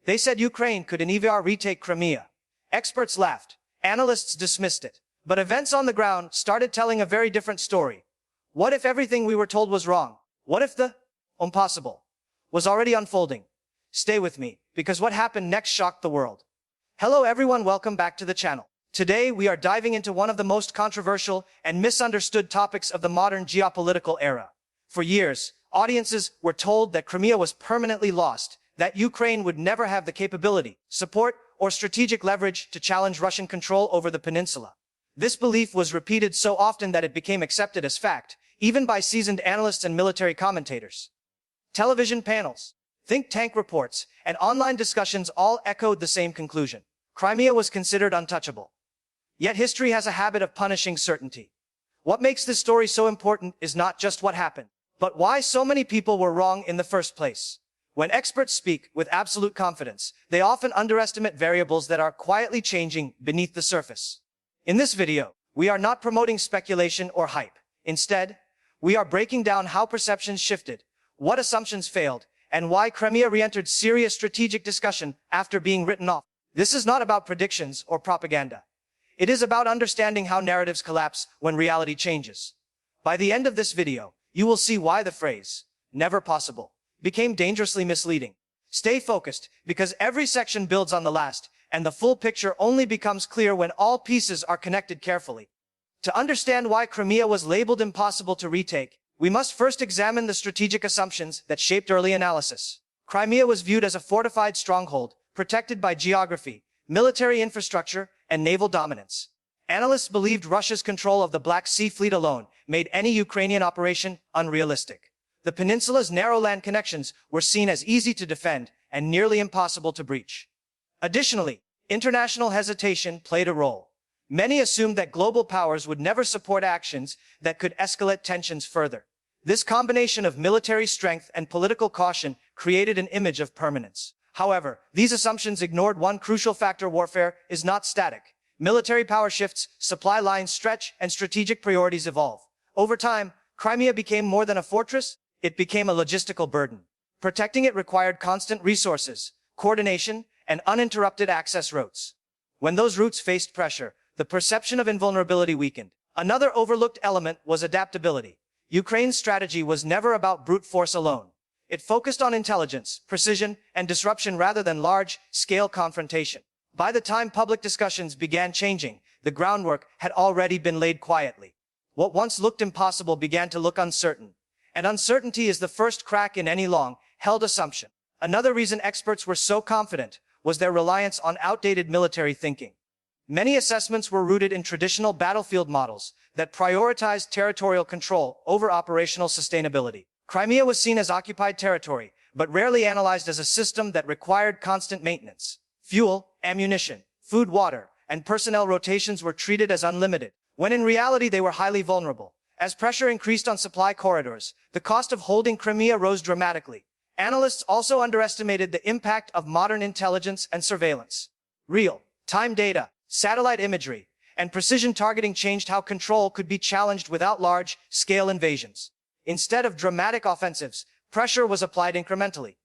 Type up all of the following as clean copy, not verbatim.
They said Ukraine could inevitably retake Crimea. Experts laughed. Analysts dismissed it. But events on the ground started telling a very different story. What if everything we were told was wrong? What if the impossible was already unfolding? Stay with me, because what happened next shocked the world. Hello everyone, welcome back to the channel. Today we are diving into one of the most controversial and misunderstood topics of the modern geopolitical era. For years, audiences were told that Crimea was permanently lost, that Ukraine would never have the capability, support, or strategic leverage to challenge Russian control over the peninsula. This belief was repeated so often that it became accepted as fact, even by seasoned analysts and military commentators. Television panels, think tank reports, and online discussions all echoed the same conclusion. Crimea was considered untouchable. Yet history has a habit of punishing certainty. What makes this story so important is not just what happened, but why so many people were wrong in the first place. When experts speak with absolute confidence, they often underestimate variables that are quietly changing beneath the surface. In this video, we are not promoting speculation or hype. Instead, we are breaking down how perceptions shifted, what assumptions failed, and why Crimea re-entered serious strategic discussion after being written off. This is not about predictions or propaganda. It is about understanding how narratives collapse when reality changes. By the end of this video, you will see why the phrase, "never possible," became dangerously misleading. Stay focused, because every section builds on the last, and the full picture only becomes clear when all pieces are connected carefully. To understand why Crimea was labeled impossible to retake, we must first examine the strategic assumptions that shaped early analysis. Crimea was viewed as a fortified stronghold, protected by geography, military infrastructure, and naval dominance. Analysts believed Russia's control of the Black Sea Fleet alone made any Ukrainian operation unrealistic. The peninsula's narrow land connections were seen as easy to defend and nearly impossible to breach. Additionally, international hesitation played a role. Many assumed that global powers would never support actions that could escalate tensions further. This combination of military strength and political caution created an image of permanence. However, these assumptions ignored one crucial factor: warfare is not static. Military power shifts, supply lines stretch, and strategic priorities evolve. Over time, Crimea became more than a fortress. It became a logistical burden. Protecting it required constant resources, coordination, and uninterrupted access routes. When those routes faced pressure, the perception of invulnerability weakened. Another overlooked element was adaptability. Ukraine's strategy was never about brute force alone. It focused on intelligence, precision, and disruption rather than large-scale confrontation. By the time public discussions began changing, the groundwork had already been laid quietly. What once looked impossible began to look uncertain. And uncertainty is the first crack in any long-held assumption. Another reason experts were so confident was their reliance on outdated military thinking. Many assessments were rooted in traditional battlefield models that prioritized territorial control over operational sustainability. Crimea was seen as occupied territory, but rarely analyzed as a system that required constant maintenance. Fuel, ammunition, food, water, and personnel rotations were treated as unlimited, when in reality they were highly vulnerable. As pressure increased on supply corridors, the cost of holding Crimea rose dramatically. Analysts also underestimated the impact of modern intelligence and surveillance. Real-time data, satellite imagery, and precision targeting changed how control could be challenged without large-scale invasions. Instead of dramatic offensives, pressure was applied incrementally.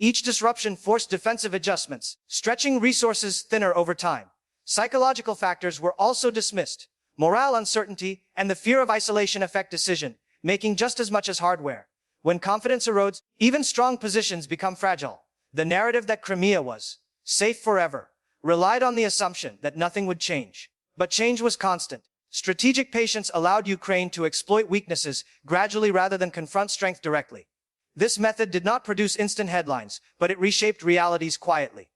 Each disruption forced defensive adjustments, stretching resources thinner over time. Psychological factors were also dismissed. Morale uncertainty and the fear of isolation affect decision-making just as much as hardware. When confidence erodes, even strong positions become fragile. The narrative that Crimea was safe forever relied on the assumption that nothing would change. But change was constant. Strategic patience allowed Ukraine to exploit weaknesses gradually rather than confront strength directly. This method did not produce instant headlines, but it reshaped realities quietly.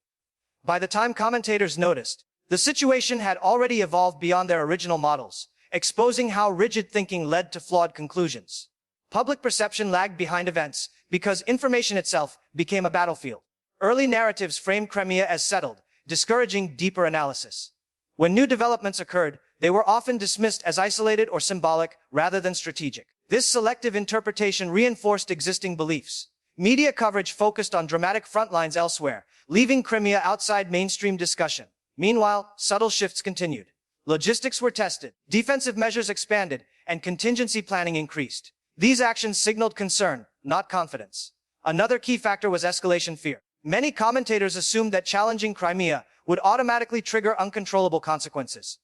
By the time commentators noticed, the situation had already evolved beyond their original models, exposing how rigid thinking led to flawed conclusions. Public perception lagged behind events because information itself became a battlefield. Early narratives framed Crimea as settled, discouraging deeper analysis. When new developments occurred, they were often dismissed as isolated or symbolic rather than strategic. This selective interpretation reinforced existing beliefs. Media coverage focused on dramatic frontlines elsewhere, leaving Crimea outside mainstream discussion. Meanwhile, subtle shifts continued. Logistics were tested, defensive measures expanded, and contingency planning increased. These actions signaled concern, not confidence. Another key factor was escalation fear. Many commentators assumed that challenging Crimea would automatically trigger uncontrollable consequences.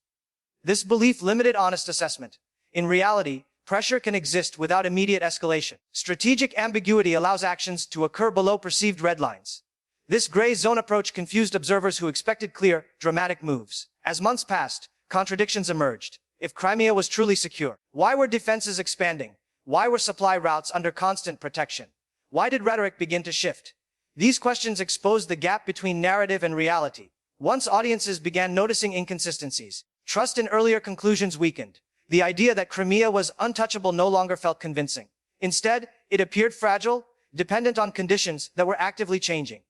This belief limited honest assessment. In reality, pressure can exist without immediate escalation. Strategic ambiguity allows actions to occur below perceived red lines. This gray zone approach confused observers who expected clear, dramatic moves. As months passed, contradictions emerged. If Crimea was truly secure, why were defenses expanding? Why were supply routes under constant protection? Why did rhetoric begin to shift? These questions exposed the gap between narrative and reality. Once audiences began noticing inconsistencies, trust in earlier conclusions weakened. The idea that Crimea was untouchable no longer felt convincing. Instead, it appeared fragile, dependent on conditions that were actively changing.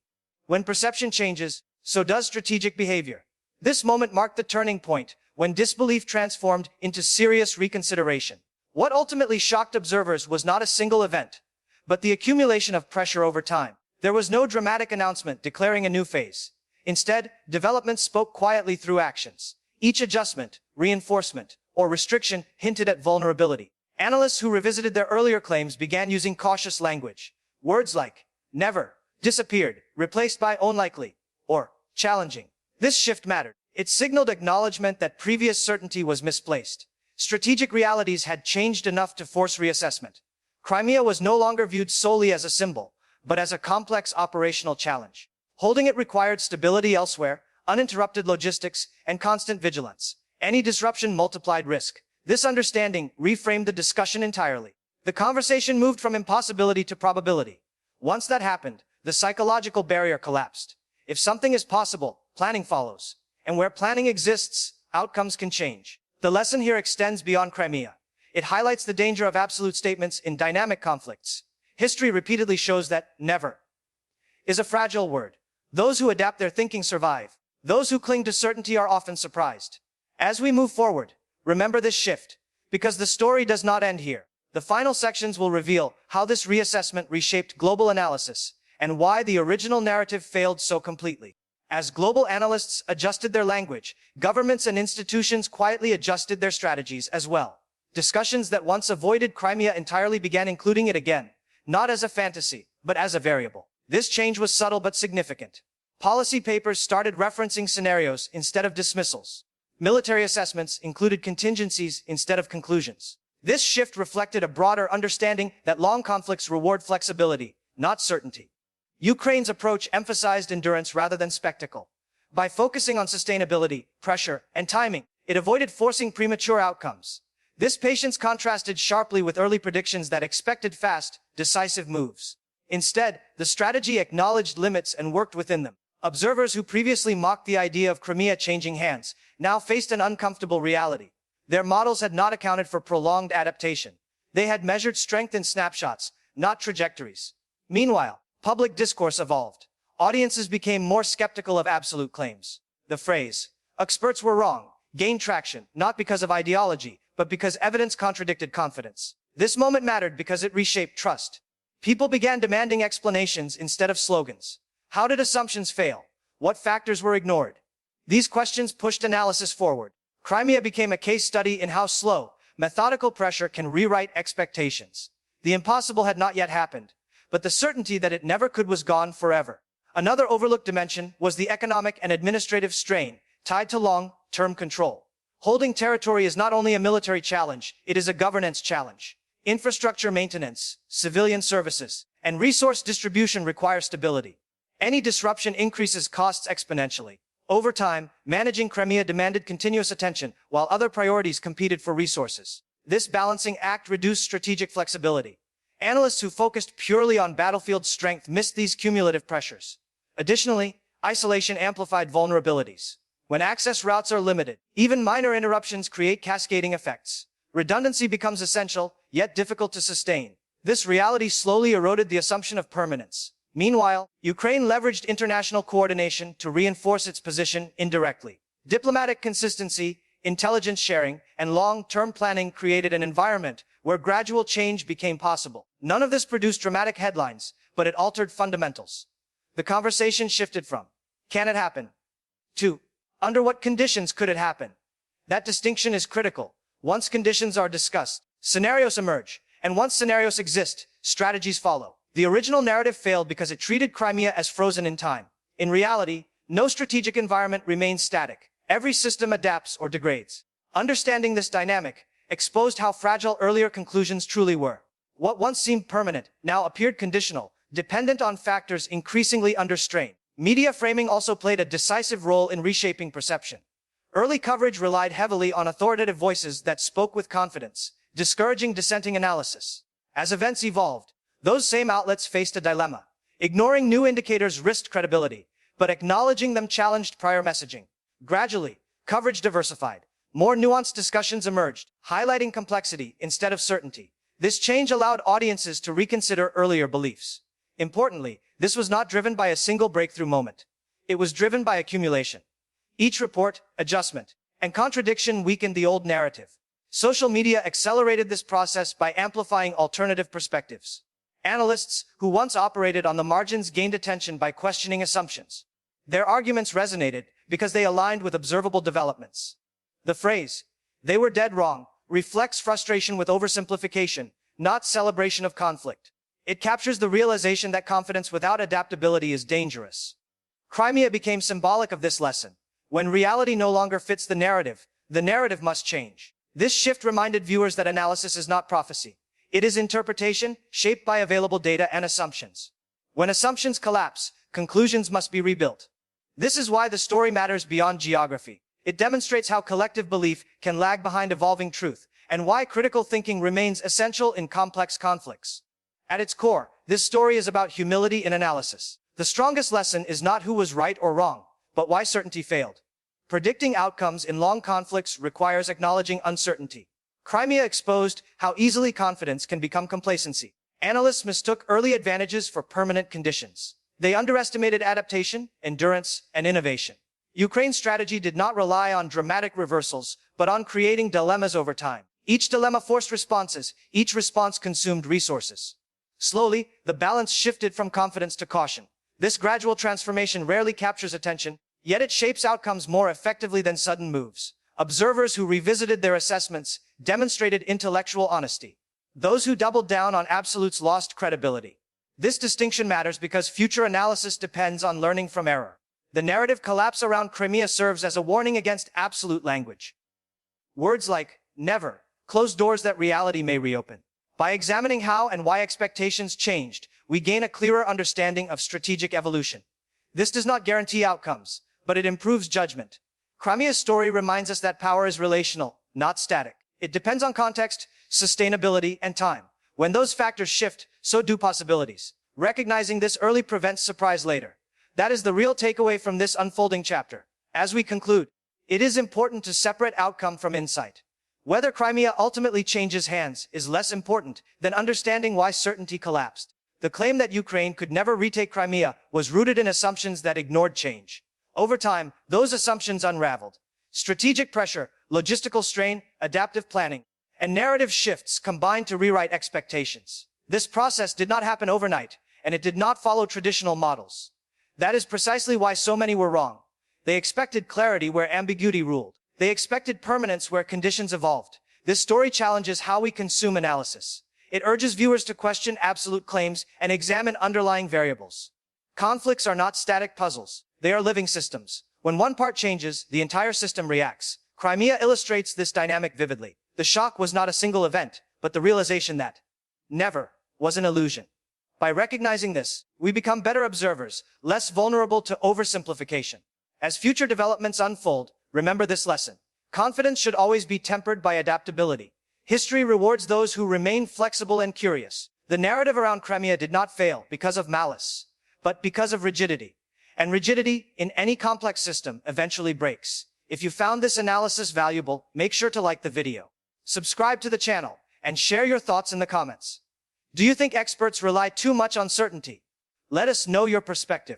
When perception changes, so does strategic behavior. This moment marked the turning point, when disbelief transformed into serious reconsideration. What ultimately shocked observers was not a single event, but the accumulation of pressure over time. There was no dramatic announcement declaring a new phase. Instead, developments spoke quietly through actions. Each adjustment, reinforcement, or restriction hinted at vulnerability. Analysts who revisited their earlier claims began using cautious language. Words like never disappeared, replaced by unlikely, or challenging. This shift mattered. It signaled acknowledgement that previous certainty was misplaced. Strategic realities had changed enough to force reassessment. Crimea was no longer viewed solely as a symbol, but as a complex operational challenge. Holding it required stability elsewhere, uninterrupted logistics, and constant vigilance. Any disruption multiplied risk. This understanding reframed the discussion entirely. The conversation moved from impossibility to probability. Once that happened, the psychological barrier collapsed. If something is possible, planning follows. And where planning exists, outcomes can change. The lesson here extends beyond Crimea. It highlights the danger of absolute statements in dynamic conflicts. History repeatedly shows that never is a fragile word. Those who adapt their thinking survive. Those who cling to certainty are often surprised. As we move forward, remember this shift, because the story does not end here. The final sections will reveal how this reassessment reshaped global analysis and why the original narrative failed so completely. As global analysts adjusted their language, governments and institutions quietly adjusted their strategies as well. Discussions that once avoided Crimea entirely began including it again, not as a fantasy, but as a variable. This change was subtle but significant. Policy papers started referencing scenarios instead of dismissals. Military assessments included contingencies instead of conclusions. This shift reflected a broader understanding that long conflicts reward flexibility, not certainty. Ukraine's approach emphasized endurance rather than spectacle. By focusing on sustainability, pressure, and timing, it avoided forcing premature outcomes. This patience contrasted sharply with early predictions that expected fast, decisive moves. Instead, the strategy acknowledged limits and worked within them. Observers who previously mocked the idea of Crimea changing hands now faced an uncomfortable reality. Their models had not accounted for prolonged adaptation. They had measured strength in snapshots, not trajectories. Meanwhile, public discourse evolved. Audiences became more skeptical of absolute claims. The phrase, "experts were wrong," gained traction, not because of ideology, but because evidence contradicted confidence. This moment mattered because it reshaped trust. People began demanding explanations instead of slogans. How did assumptions fail? What factors were ignored? These questions pushed analysis forward. Crimea became a case study in how slow, methodical pressure can rewrite expectations. The impossible had not yet happened, but the certainty that it never could was gone forever. Another overlooked dimension was the economic and administrative strain tied to long-term control. Holding territory is not only a military challenge, it is a governance challenge. Infrastructure maintenance, civilian services, and resource distribution require stability. Any disruption increases costs exponentially. Over time, managing Crimea demanded continuous attention, while other priorities competed for resources. This balancing act reduced strategic flexibility. Analysts who focused purely on battlefield strength missed these cumulative pressures. Additionally, isolation amplified vulnerabilities. When access routes are limited, even minor interruptions create cascading effects. Redundancy becomes essential, yet difficult to sustain. This reality slowly eroded the assumption of permanence. Meanwhile, Ukraine leveraged international coordination to reinforce its position indirectly. Diplomatic consistency, intelligence sharing, and long-term planning created an environment where gradual change became possible. None of this produced dramatic headlines, but it altered fundamentals. The conversation shifted from, "Can it happen?" to, "Under what conditions could it happen?" That distinction is critical. Once conditions are discussed, scenarios emerge, and once scenarios exist, strategies follow. The original narrative failed because it treated Crimea as frozen in time. In reality, no strategic environment remains static. Every system adapts or degrades. Understanding this dynamic exposed how fragile earlier conclusions truly were. What once seemed permanent now appeared conditional, dependent on factors increasingly under strain. Media framing also played a decisive role in reshaping perception. Early coverage relied heavily on authoritative voices that spoke with confidence, discouraging dissenting analysis. As events evolved, those same outlets faced a dilemma. Ignoring new indicators risked credibility, but acknowledging them challenged prior messaging. Gradually, coverage diversified. More nuanced discussions emerged, highlighting complexity instead of certainty. This change allowed audiences to reconsider earlier beliefs. Importantly, this was not driven by a single breakthrough moment. It was driven by accumulation. Each report, adjustment, and contradiction weakened the old narrative. Social media accelerated this process by amplifying alternative perspectives. Analysts who once operated on the margins gained attention by questioning assumptions. Their arguments resonated because they aligned with observable developments. The phrase, "they were dead wrong," reflects frustration with oversimplification, not celebration of conflict. It captures the realization that confidence without adaptability is dangerous. Crimea became symbolic of this lesson. When reality no longer fits the narrative must change. This shift reminded viewers that analysis is not prophecy. It is interpretation, shaped by available data and assumptions. When assumptions collapse, conclusions must be rebuilt. This is why the story matters beyond geography. It demonstrates how collective belief can lag behind evolving truth, and why critical thinking remains essential in complex conflicts. At its core, this story is about humility in analysis. The strongest lesson is not who was right or wrong, but why certainty failed. Predicting outcomes in long conflicts requires acknowledging uncertainty. Crimea exposed how easily confidence can become complacency. Analysts mistook early advantages for permanent conditions. They underestimated adaptation, endurance, and innovation. Ukraine's strategy did not rely on dramatic reversals, but on creating dilemmas over time. Each dilemma forced responses, each response consumed resources. Slowly, the balance shifted from confidence to caution. This gradual transformation rarely captures attention, yet it shapes outcomes more effectively than sudden moves. Observers who revisited their assessments demonstrated intellectual honesty. Those who doubled down on absolutes lost credibility. This distinction matters because future analysis depends on learning from error. The narrative collapse around Crimea serves as a warning against absolute language. Words like never close doors that reality may reopen. By examining how and why expectations changed, we gain a clearer understanding of strategic evolution. This does not guarantee outcomes, but it improves judgment. Crimea's story reminds us that power is relational, not static. It depends on context, sustainability, and time. When those factors shift, so do possibilities. Recognizing this early prevents surprise later. That is the real takeaway from this unfolding chapter. As we conclude, it is important to separate outcome from insight. Whether Crimea ultimately changes hands is less important than understanding why certainty collapsed. The claim that Ukraine could never retake Crimea was rooted in assumptions that ignored change. Over time, those assumptions unraveled. Strategic pressure, logistical strain, adaptive planning, and narrative shifts combined to rewrite expectations. This process did not happen overnight, and it did not follow traditional models. That is precisely why so many were wrong. They expected clarity where ambiguity ruled. They expected permanence where conditions evolved. This story challenges how we consume analysis. It urges viewers to question absolute claims and examine underlying variables. Conflicts are not static puzzles. They are living systems. When one part changes, the entire system reacts. Crimea illustrates this dynamic vividly. The shock was not a single event, but the realization that never was an illusion. By recognizing this, we become better observers, less vulnerable to oversimplification. As future developments unfold, remember this lesson. Confidence should always be tempered by adaptability. History rewards those who remain flexible and curious. The narrative around Crimea did not fail because of malice, but because of rigidity. And rigidity in any complex system eventually breaks. If you found this analysis valuable, make sure to like the video, subscribe to the channel, and share your thoughts in the comments. Do you think experts rely too much on certainty? Let us know your perspective.